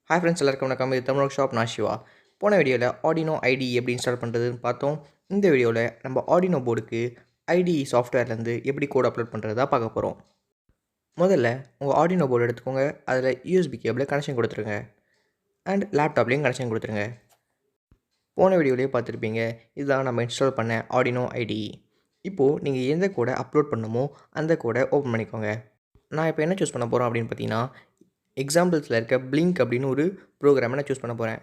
Hi friends, எல்லாருக்கும் வணக்கம். இது தமிழ் ஷாப். நான் சிவா. போன வீடியோவில் ஆர்டினோ ஐடி எப்படி இன்ஸ்டால் பண்ணுறதுன்னு பார்த்தோம். இந்த வீடியோவில் நம்ம ஆர்டினோ போர்டுக்கு ஐடி சாஃப்ட்வேர்லேருந்து எப்படி கோட் அப்லோட் பண்ணுறதா பார்க்க போகிறோம். முதல்ல உங்கள் ஆர்டினோ போர்டு எடுத்துக்கோங்க. அதில் யூஎஸ்பி கேபிளில் கனெக்ஷன் கொடுத்துருங்க. அண்ட் லேப்டாப்லேயும் கனெக்ஷன் கொடுத்துருங்க. போன வீடியோலேயே பார்த்துருப்பீங்க, இதுதான் நம்ம இன்ஸ்டால் பண்ண ஆர்டினோ ஐடி. இப்போது நீங்கள் எந்த கோடை அப்லோட் பண்ணணுமோ அந்த கோடை ஓப்பன் பண்ணிக்கோங்க. நான் இப்போ என்ன சூஸ் பண்ண போகிறோம் அப்படின்னு பார்த்தீங்கன்னா, எக்ஸாம்பிள்ஸில் இருக்க பிளிங்க் அப்படின்னு ஒரு ப்ரோக்ராமை நான் சூஸ் பண்ண போகிறேன்.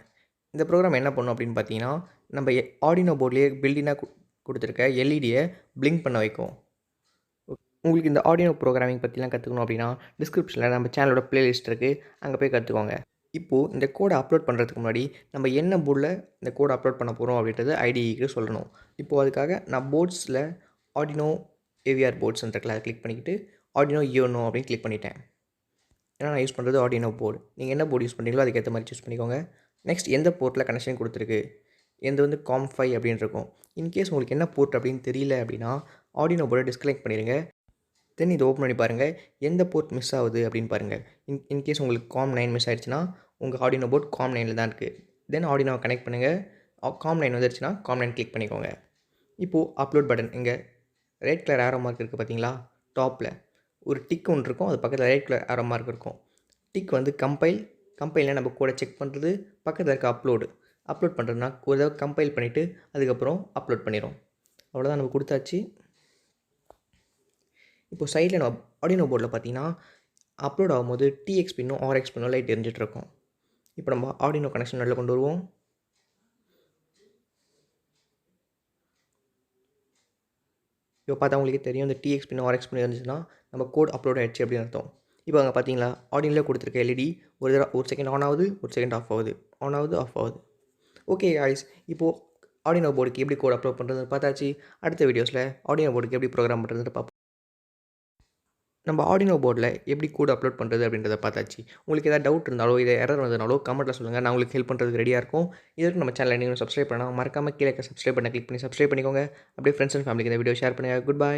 இந்த ப்ரோக்ராம் என்ன பண்ணும் அப்படின்னு பார்த்தீங்கன்னா, நம்ம ஆர்டினோ போர்ட்லேயே பில்டினாக கொடுத்துருக்க எல்இடியை பிளிங்க் பண்ண வைக்கும். உங்களுக்கு இந்த ஆர்டினோ ப்ரோக்ராமிங் பற்றிலாம் கற்றுக்கணும் அப்படின்னா டிஸ்கிரிப்ஷனில் நம்ம சேனலோட ப்ளேலிஸ்ட் இருக்குது, அங்கே போய் கற்றுக்கோங்க. இப்போது இந்த கோடை அப்லோட் பண்ணுறதுக்கு முன்னாடி நம்ம என்ன போர்டில் இந்த கோடை அப்லோட் பண்ண போகிறோம் அப்படின்றது ஐடிக்கு சொல்லணும். இப்போது அதுக்காக நான் போர்ட்ஸில் ஆர்டினோ ஏவிஆர் போர்ட்ஸ் இருக்குல்ல, அதை கிளிக் பண்ணிக்கிட்டு ஆர்டினோ யூனோ அப்படின்னு கிளிக் பண்ணிட்டேன். ஏன்னா நான் யூஸ் பண்ணுறது ஆர்டினோ போர்டு. நீங்கள் என்ன போர்டு யூஸ் பண்ணுறீங்களோ அதுக்கேற்ற மாதிரி சூஸ் பண்ணிக்கோங்க. நெக்ஸ்ட் எந்த போர்ட்டில் கனெக்ஷன் கொடுத்துருக்கு, எந்த வந்து COM5 அப்படின்னு இருக்கும். இன்கேஸ் உங்களுக்கு என்ன போர்ட் அப்படின்னு தெரியல அப்படின்னா ஆர்டினோ போர்டை டிஸ்கனெக்ட் பண்ணிடுங்க. தென் இதை ஓப்பன் பண்ணி பாருங்கள், எந்த போர்ட் மிஸ் ஆகுது அப்படின்னு பாருங்கள். இன்கேஸ் உங்களுக்கு COM9 மிஸ் ஆகிடுச்சுன்னா உங்கள் ஆர்டினோ போர்ட் COM9 தான் இருக்குது. தென் ஆர்டினோவை கனெக்ட் பண்ணுங்கள். COM9 வந்துருச்சுன்னா COM9 கிளிக் பண்ணிக்கோங்க. இப்போது அப்லோட் பட்டன் இங்கே ரெட் கலர் ஆரோ மார்க் இருக்குது பார்த்தீங்களா, டாப்பில் ஒரு டிக் ஒன்று இருக்கும், அது பக்கத்தில் ரெட் கலர் ஆரோ மார்க் இருக்கும். டிக் வந்து கம்பைலில் நம்ம கூட செக் பண்ணுறது, பக்கத்தில் இருக்க அப்லோட் பண்ணுறதுனா ஒரு தடவை கம்பைல் பண்ணிவிட்டு அதுக்கப்புறம் அப்லோட் பண்ணிடும். அவ்வளோதான், நம்ம கொடுத்தாச்சு. இப்போ சைடில் நம்ம ஆர்டினோ போர்டில் பார்த்தீங்கன்னா அப்லோட் ஆகும்போது TX பின்னும் RX பின்னும் லைட் எரிஞ்சிட்ருக்கும். இப்போ நம்ம ஆர்டினோ கனெக்ஷன் நல்லா கொண்டு வருவோம். இப்போ பார்த்தா உங்களுக்கு தெரியும், இந்த TX பின்னும் RX பின்னும் இருந்துச்சுன்னா நம்ம கோட் அப்லோட் ஆகிடுச்சு அப்படின்னு அர்த்தம். இப்போ அங்கே பார்த்தீங்களா, ஆர்டினோவில் கொடுத்துருக்க எல்இடி ஒரு செகண்ட் ஆன் ஆகுது, ஒரு செகண்ட் ஆஃப் ஆகுது, ஆன் ஆகுது, ஆஃப் ஆகுது. ஓகே காய்ஸ், இப்போது ஆர்டினோ போர்டுக்கு எப்படி கோட் அப்லோட் பண்ணுறதுன்னு பார்த்தாச்சு. அடுத்த வீடியோஸில் ஆர்டினோ போர்டுக்கு எப்படி ப்ரோக்ராம் பண்ணுறதுன்னு பார்ப்போம். நம்ம ஆர்டினோ போர்டில் எப்படி கோட் அப்லோட் பண்ணுறது அப்படின்றத பார்த்தாச்சு. உங்களுக்கு ஏதாவது டவுட் இருந்தாலோ இதை எரர் வந்ததுனாலோ கமெண்ட்டில் சொல்லுங்கள், நான் உங்களுக்கு ஹெல்ப் பண்ணுறதுக்கு ரெடியாக இருக்கும். இதற்கு நம்ம சேனலை நீங்கள் சப்ஸ்கிரைப் பண்ணால் மறக்காமல் கீழே சப்ஸ்கிரைப் பண்ண கிளிக் பண்ணி சப்ஸ்கிரைப் பண்ணிக்கோங்க. அப்படியே ஃப்ரெண்ட்ஸ் அண்ட் ஃபேமிலிக்கு இந்த வீடியோ ஷேர் பண்ணுங்கள். Good bye.